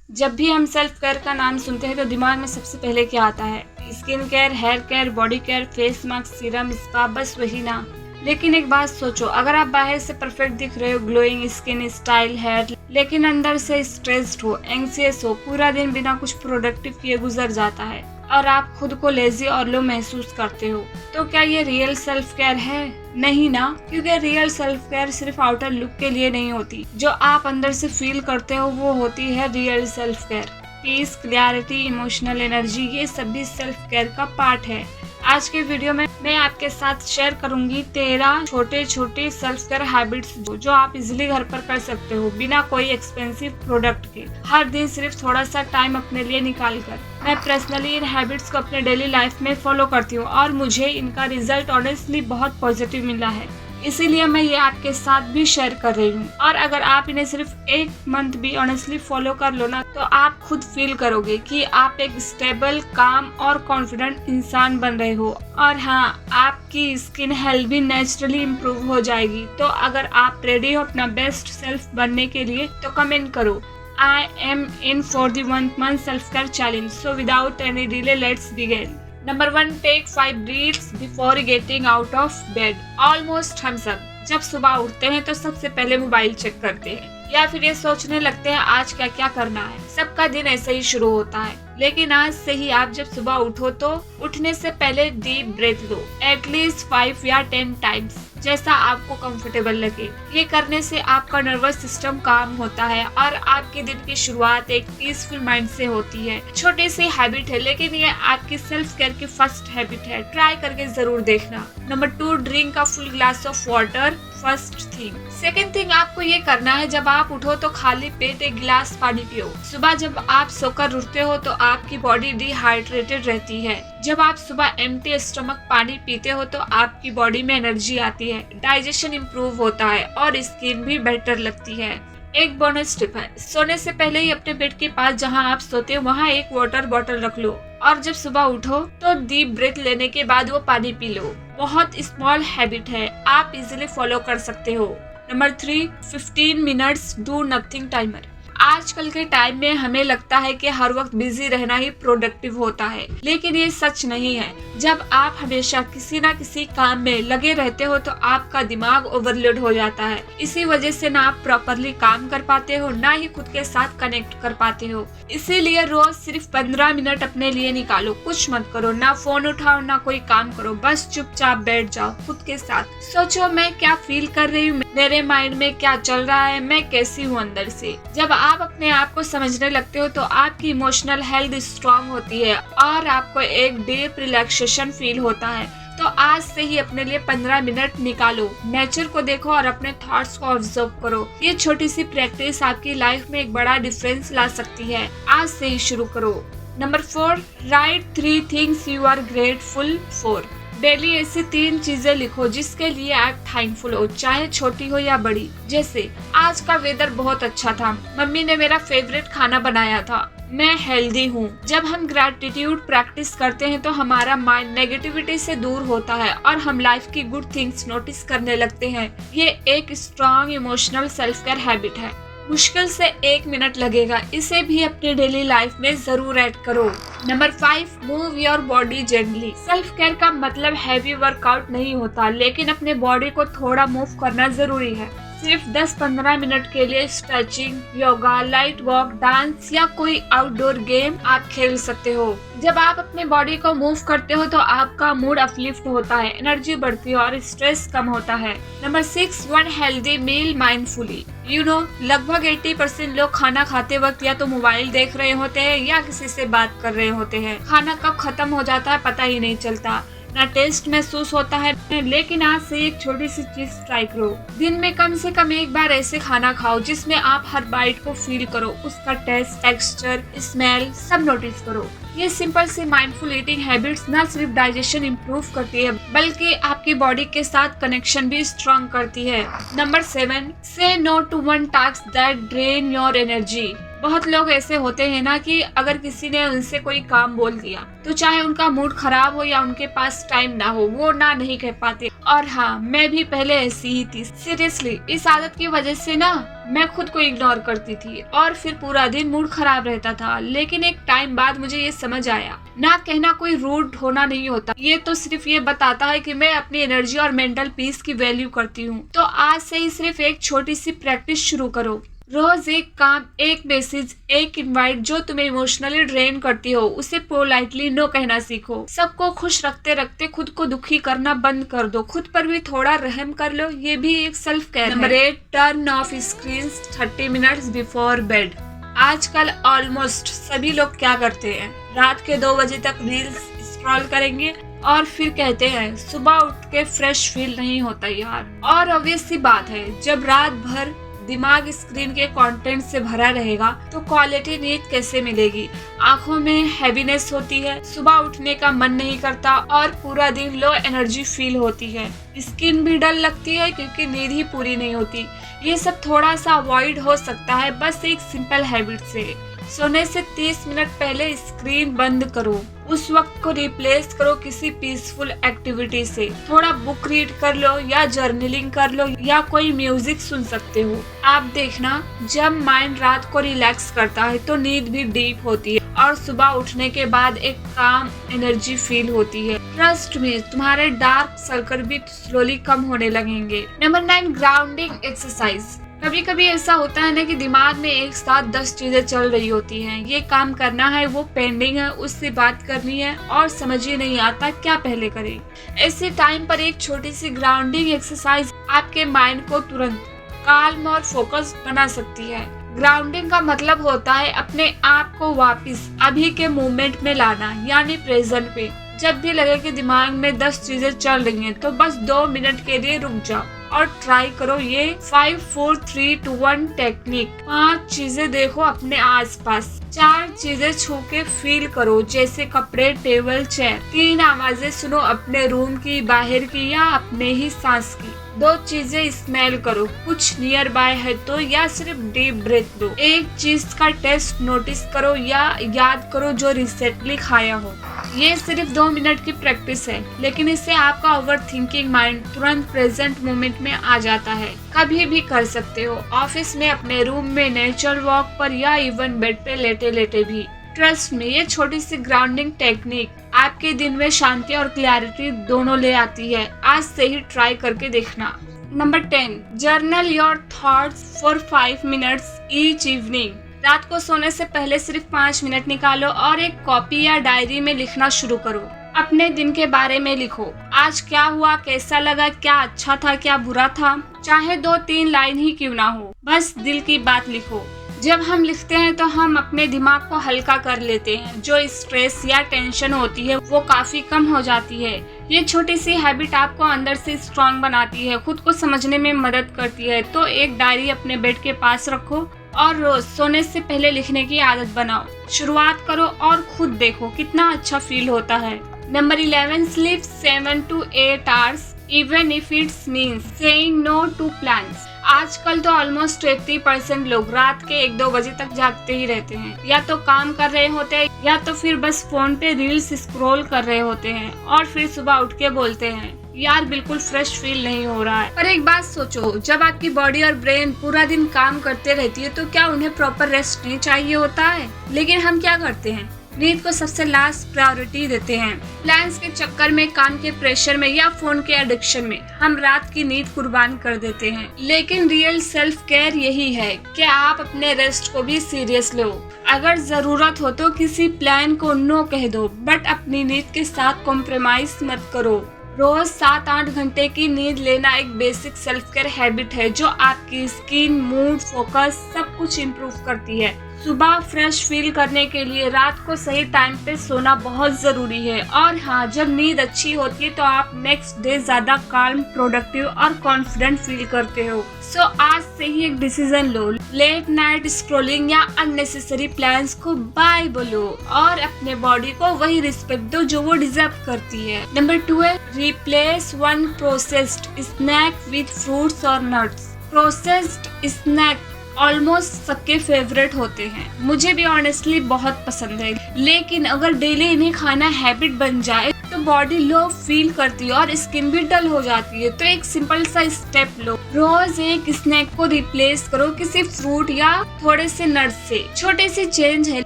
जब भी हम सेल्फ केयर का नाम सुनते हैं तो दिमाग में सबसे पहले क्या आता है? Skin care, hair care, body care, face mask, serum, spa, बस वही ना। लेकिन एक बात सोचो, अगर आप बाहर से परफेक्ट दिख रहे हो, ग्लोइंग स्किन, स्टाइल हेयर, लेकिन अंदर से स्ट्रेस्ड हो, एंग्जियस हो, पूरा दिन बिना कुछ प्रोडक्टिव किए गुजर जाता है और आप खुद को लेजी और लो महसूस करते हो, तो क्या ये रियल सेल्फ केयर है? नहीं ना, क्योंकि रियल सेल्फ केयर सिर्फ आउटर लुक के लिए नहीं होती। जो आप अंदर से फील करते हो वो होती है real self care. Peace, clarity, emotional energy, ये सभी सेल्फ केयर का पार्ट है। आज के वीडियो में मैं आपके साथ शेयर करूंगी 13 छोटे छोटे सेल्फ केयर हैबिट्स जो आप इजीली घर पर कर सकते हो बिना कोई एक्सपेंसिव प्रोडक्ट के, हर दिन सिर्फ थोड़ा सा टाइम अपने लिए निकाल कर। मैं पर्सनली इन हैबिट्स को अपने डेली लाइफ में फॉलो करती हूँ और मुझे इनका रिजल्ट ऑनेस्टली बहुत पॉजिटिव मिला है, इसीलिए मैं ये आपके साथ भी शेयर कर रही हूँ। और अगर आप इन्हें सिर्फ एक मंथ भी ऑनेस्टली फॉलो कर लो ना, तो आप खुद फील करोगे कि आप एक स्टेबल, काम और कॉन्फिडेंट इंसान बन रहे हो। और हाँ, आपकी स्किन हेल्थ भी नेचुरली इम्प्रूव हो जाएगी। तो अगर आप रेडी हो अपना बेस्ट सेल्फ बनने के लिए तो कमेंट करो, I am in for the 1 month self-care challenge. So without any delay, let's begin. Number 1, take 5 breaths before getting out of bed. Almost हम सब जब सुबह उठते हैं तो सबसे पहले मोबाइल चेक करते हैं या फिर ये सोचने लगते हैं आज क्या क्या करना है। सबका दिन ऐसे ही शुरू होता है, लेकिन आज से ही आप जब सुबह उठो तो उठने से पहले डीप ब्रेथ लो, एटलीस्ट 5 या 10 टाइम्स, जैसा आपको कंफर्टेबल लगे। ये करने से आपका नर्वस सिस्टम काम होता है और आपके दिन की शुरुआत एक पीसफुल माइंड से होती है। छोटी सी हैबिट है, लेकिन ये आपकी सेल्फ केयर की फर्स्ट हैबिट है। ट्राई करके जरूर देखना। Number 2, drink a full glass of water first thing. Second thing, आपको ये करना है जब आप उठो तो खाली पेट एक गिलास पानी पियो। सुबह जब आप सोकर उठते हो तो आपकी बॉडी डिहाइड्रेटेड रहती है। जब आप सुबह एम्प्टी स्टमक पानी पीते हो तो आपकी बॉडी में एनर्जी आती है, डाइजेशन इम्प्रूव होता है और स्किन भी बेटर लगती है। एक बोनस टिप है, सोने से पहले ही अपने बेड के पास जहां आप सोते हो वहां एक वाटर बॉटल रख लो और जब सुबह उठो तो डीप ब्रेथ लेने के बाद वो पानी पी लो। बहुत स्मॉल हैबिट है, आप इजीली फॉलो कर सकते हो। Number 3, 15 minutes do nothing timer. आजकल के टाइम में हमें लगता है कि हर वक्त बिजी रहना ही प्रोडक्टिव होता है, लेकिन ये सच नहीं है। जब आप हमेशा किसी ना किसी काम में लगे रहते हो तो आपका दिमाग ओवरलोड हो जाता है। इसी वजह से ना आप प्रॉपरली काम कर पाते हो, ना ही खुद के साथ कनेक्ट कर पाते हो। इसीलिए रोज सिर्फ 15 मिनट अपने लिए निकालो। कुछ मत करो, ना फोन उठाओ ना कोई काम करो, बस चुपचाप बैठ जाओ, खुद के साथ सोचो मैं क्या फील कर रही हूँ, मेरे माइंड में क्या चल रहा है, मैं कैसी हूँ अंदर से। जब आप अपने आप को समझने लगते हो तो आपकी इमोशनल हेल्थ स्ट्रांग होती है और आपको एक डीप रिलैक्सेशन फील होता है। तो आज से ही अपने लिए 15 मिनट निकालो, नेचर को देखो और अपने थॉट्स को ऑब्जर्व करो। ये छोटी सी प्रैक्टिस आपकी लाइफ में एक बड़ा डिफरेंस ला सकती है। आज से ही शुरू करो। Number 4, write 3 things you are grateful for. Daily ऐसी 3 चीजें लिखो जिसके लिए आप थैंकफुल हो, चाहे छोटी हो या बड़ी। जैसे आज का वेदर बहुत अच्छा था, मम्मी ने मेरा फेवरेट खाना बनाया था, मैं हेल्दी हूँ। जब हम ग्रैटिट्यूड प्रैक्टिस करते हैं तो हमारा माइंड नेगेटिविटी से दूर होता है और हम लाइफ की गुड थिंग्स नोटिस करने लगते हैं। ये एक strong emotional self care habit है। मुश्किल से 1 मिनट लगेगा, इसे भी अपने डेली लाइफ में जरूर ऐड करो। Number 5, move your body gently. Self care का मतलब हैवी वर्कआउट नहीं होता, लेकिन अपने बॉडी को थोड़ा मूव करना जरूरी है। सिर्फ 10-15 मिनट के लिए stretching, yoga, light walk, dance या कोई आउटडोर गेम आप खेल सकते हो। जब आप अपने बॉडी को मूव करते हो तो आपका मूड अपलिफ्ट होता है, एनर्जी बढ़ती है और स्ट्रेस कम होता है। Number 6, 1 healthy meal mindfully. लगभग 80% लोग खाना खाते वक्त या तो मोबाइल देख रहे होते हैं या किसी से बात कर रहे होते हैं। खाना कब खत्म हो जाता है पता ही नहीं चलता, ना टेस्ट महसूस होता है। लेकिन आज से एक छोटी सी चीज ट्राई करो, दिन में कम से कम एक बार ऐसे खाना खाओ जिसमें आप हर बाइट को फील करो, उसका टेस्ट, टेक्सचर, स्मेल सब नोटिस करो। ये सिंपल सी माइंडफुल ईटिंग हैबिट्स न सिर्फ डाइजेशन इम्प्रूव करती है बल्कि आपकी बॉडी के साथ कनेक्शन भी स्ट्रॉन्ग करती है। Number 7, say no to 1 task that drain your energy. बहुत लोग ऐसे होते हैं ना कि अगर किसी ने उनसे कोई काम बोल दिया तो चाहे उनका मूड खराब हो या उनके पास टाइम ना हो, वो ना नहीं कह पाते। और हाँ, मैं भी पहले ऐसी ही थी। सीरियसली, इस आदत की वजह से ना मैं खुद को इग्नोर करती थी और फिर पूरा दिन मूड खराब रहता था। लेकिन एक टाइम बाद मुझे ये समझ आया, ना कहना कोई रूड होना नहीं होता, ये तो सिर्फ ये बताता है कि मैं अपनी एनर्जी और मेंटल पीस की वैल्यू करती हूँ। तो आज से ही सिर्फ एक छोटी सी प्रैक्टिस शुरू करो। रोज एक काम, एक मैसेज, एक इनवाइट जो तुम्हें इमोशनली ड्रेन करती हो, उसे पोलाइटली नो कहना सीखो। सबको खुश रखते रखते खुद को दुखी करना बंद कर दो। खुद पर भी थोड़ा रहम कर लो, ये भी एक सेल्फ केयर है। Number 8, turn off screen 30 minutes before bed. आजकल ऑलमोस्ट सभी लोग क्या करते हैं, रात के 2 बजे तक रील्स स्क्रॉल करेंगे और फिर कहते हैं सुबह उठ के फ्रेश फील नहीं होता यार। और ऑब्वियस सी बात है, जब रात भर दिमाग स्क्रीन के कंटेंट से भरा रहेगा तो क्वालिटी नींद कैसे मिलेगी। आंखों में हैवीनेस होती है, सुबह उठने का मन नहीं करता और पूरा दिन लो एनर्जी फील होती है। स्किन भी डल लगती है क्योंकि नींद ही पूरी नहीं होती। ये सब थोड़ा सा अवॉइड हो सकता है बस एक सिंपल हैबिट से। सोने से 30 मिनट पहले स्क्रीन बंद करो। उस वक्त को रिप्लेस करो किसी पीसफुल एक्टिविटी से। थोड़ा बुक रीड कर लो या जर्नलिंग कर लो या कोई म्यूजिक सुन सकते हो। आप देखना, जब माइंड रात को रिलैक्स करता है तो नींद भी डीप होती है और सुबह उठने के बाद एक काम एनर्जी फील होती है। ट्रस्ट में तुम्हारे डार्क सर्कल भी स्लोली कम होने लगेंगे। Number 9, grounding exercise. कभी कभी ऐसा होता है ना कि दिमाग में एक साथ 10 चीजें चल रही होती हैं। ये काम करना है, वो पेंडिंग है, उससे बात करनी है और समझ ही नहीं आता क्या पहले करें। ऐसे टाइम पर एक छोटी सी ग्राउंडिंग एक्सरसाइज आपके माइंड को तुरंत काल्म और फोकस बना सकती है। ग्राउंडिंग का मतलब होता है अपने आप को वापस अभी के मोमेंट में लाना, यानी प्रेजेंट पे। जब भी लगे कि दिमाग में 10 चीजें चल रही हैं तो बस 2 मिनट के लिए रुक जाओ और ट्राई करो ये 5 4 3 2 1 टेक्निक। 5 चीजें देखो अपने आसपास। 4 चीजें छू के फील करो जैसे कपड़े, टेबल, चेयर। 3 आवाजें सुनो अपने रूम की, बाहर की या अपने ही सांस की। 2 चीजें स्मेल करो, कुछ नियर बाय है तो, या सिर्फ डीप ब्रेथ लो। 1 चीज का टेस्ट नोटिस करो या याद करो जो रिसेंटली खाया हो। ये सिर्फ 2 मिनट की प्रैक्टिस है, लेकिन इससे आपका ओवर थिंकिंग माइंड तुरंत प्रेजेंट मोमेंट में आ जाता है। कभी भी कर सकते हो, ऑफिस में, अपने रूम में, नेचर वॉक पर या इवन बेड पे लेटे लेटे भी। ट्रस्ट में, ये छोटी सी ग्राउंडिंग टेक्निक आपके दिन में शांति और क्लैरिटी दोनों ले आती है। आज से ही ट्राई करके देखना। Number 10, journal your thoughts for 5 minutes each evening. रात को सोने से पहले सिर्फ 5 मिनट निकालो और एक कॉपी या डायरी में लिखना शुरू करो। अपने दिन के बारे में लिखो, आज क्या हुआ, कैसा लगा, क्या अच्छा था, क्या बुरा था। चाहे 2-3 लाइन ही क्यों ना हो, बस दिल की बात लिखो। जब हम लिखते हैं तो हम अपने दिमाग को हल्का कर लेते हैं। जो स्ट्रेस या टेंशन होती है वो काफी कम हो जाती है। ये छोटी सी हैबिट आपको अंदर से स्ट्रांग बनाती है, खुद को समझने में मदद करती है। तो एक डायरी अपने बेड के पास रखो और रोज सोने से पहले लिखने की आदत बनाओ। शुरुआत करो और खुद देखो कितना अच्छा फील होता है। Number 11, sleep 7 to 8 hours even if it means saying no to plans। आजकल तो ऑलमोस्ट 80% लोग रात के 1-2 बजे तक जागते ही रहते हैं। या तो काम कर रहे होते हैं या तो फिर बस फोन पे रील्स स्क्रॉल कर रहे होते हैं और फिर सुबह उठ के बोलते हैं यार बिल्कुल फ्रेश फील नहीं हो रहा है। पर एक बात सोचो, जब आपकी बॉडी और ब्रेन पूरा दिन काम करते रहती है तो क्या उन्हें प्रॉपर रेस्ट नहीं चाहिए होता है? लेकिन हम क्या करते हैं, नींद को सबसे लास्ट प्रायोरिटी देते हैं। प्लान्स के चक्कर में, काम के प्रेशर में या फोन के एडिक्शन में हम रात की नींद कुर्बान कर देते हैं। लेकिन रियल सेल्फ केयर यही है कि आप अपने रेस्ट को भी सीरियस लो। अगर जरूरत हो तो किसी प्लान को नो कह दो, बट अपनी नींद के साथ कॉम्प्रोमाइज मत करो। रोज 7-8 घंटे की नींद लेना एक बेसिक सेल्फ केयर हैबिट है जो आपकी स्किन, मूड, फोकस सब कुछ इम्प्रूव करती है। सुबह फ्रेश फील करने के लिए रात को सही टाइम पे सोना बहुत जरूरी है। और हाँ, जब नींद अच्छी होती है तो आप नेक्स्ट डे ज्यादा काम, प्रोडक्टिव और कॉन्फिडेंट फील करते हो। सो आज से ही एक डिसीजन लो, लेट नाइट स्क्रॉलिंग या अननेसेसरी प्लान्स को बाय बोलो और अपने बॉडी को वही रिस्पेक्ट दो जो वो डिजर्व करती है। Number 12, replace 1 processed snack with fruits और नट्स। प्रोसेस्ड स्नैक ऑलमोस्ट सबके फेवरेट होते हैं, मुझे भी ऑनेस्टली बहुत पसंद है। लेकिन अगर डेली इन्हें खाना हैबिट बन जाए तो बॉडी लो फील करती है और स्किन भी डल हो जाती है। तो एक सिंपल सा स्टेप लो, रोज एक स्नैक को रिप्लेस करो किसी फ्रूट या थोड़े से नट्स से। छोटे से चेंज है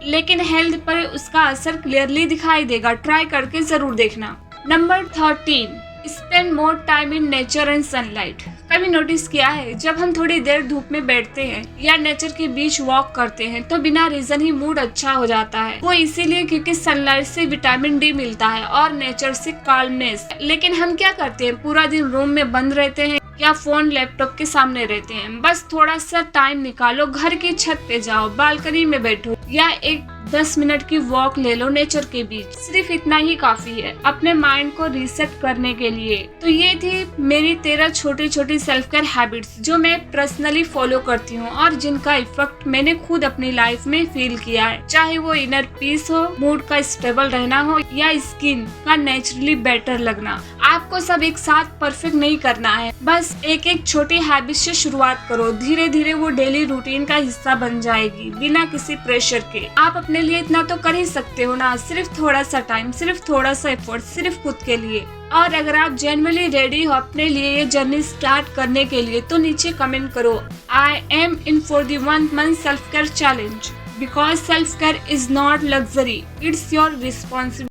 लेकिन हेल्थ पर उसका असर क्लियरली दिखाई देगा, ट्राई करके जरूर देखना। Number 13, spend more time in nature and sunlight. कभी नोटिस किया है जब हम थोड़ी देर धूप में बैठते हैं या नेचर के बीच वॉक करते हैं तो बिना रीजन ही मूड अच्छा हो जाता है। वो इसीलिए क्योंकि सनलाइट से विटामिन डी मिलता है और नेचर से काल्मनेस। लेकिन हम क्या करते हैं, पूरा दिन रूम में बंद रहते हैं या फोन लैपटॉप के सामने रहते हैं। बस थोड़ा सा टाइम निकालो, घर की छत पे जाओ, बालकनी में बैठो या एक 10 मिनट की वॉक ले लो नेचर के बीच। सिर्फ इतना ही काफी है अपने माइंड को रीसेट करने के लिए। तो ये थी मेरी 13 छोटी छोटी सेल्फ केयर हैबिट्स जो मैं पर्सनली फॉलो करती हूँ और जिनका इफेक्ट मैंने खुद अपनी लाइफ में फील किया है। चाहे वो इनर पीस हो, मूड का स्टेबल रहना हो या स्किन का नेचुरली बेटर लगना। आपको सब एक साथ परफेक्ट नहीं करना है, बस एक एक छोटी हैबिट से शुरुआत करो। धीरे धीरे वो डेली रूटीन का हिस्सा बन जाएगी बिना किसी प्रेशर के। आप अपने लिए इतना तो कर ही सकते हो ना, सिर्फ थोड़ा सा टाइम, सिर्फ थोड़ा सा एफर्ट, सिर्फ खुद के लिए। और अगर आप जेन्युइनली रेडी हो अपने लिए ये जर्नी स्टार्ट करने के लिए तो नीचे कमेंट करो, I am in for the 1 month self care challenge, because self care is not luxury, it's your responsibility.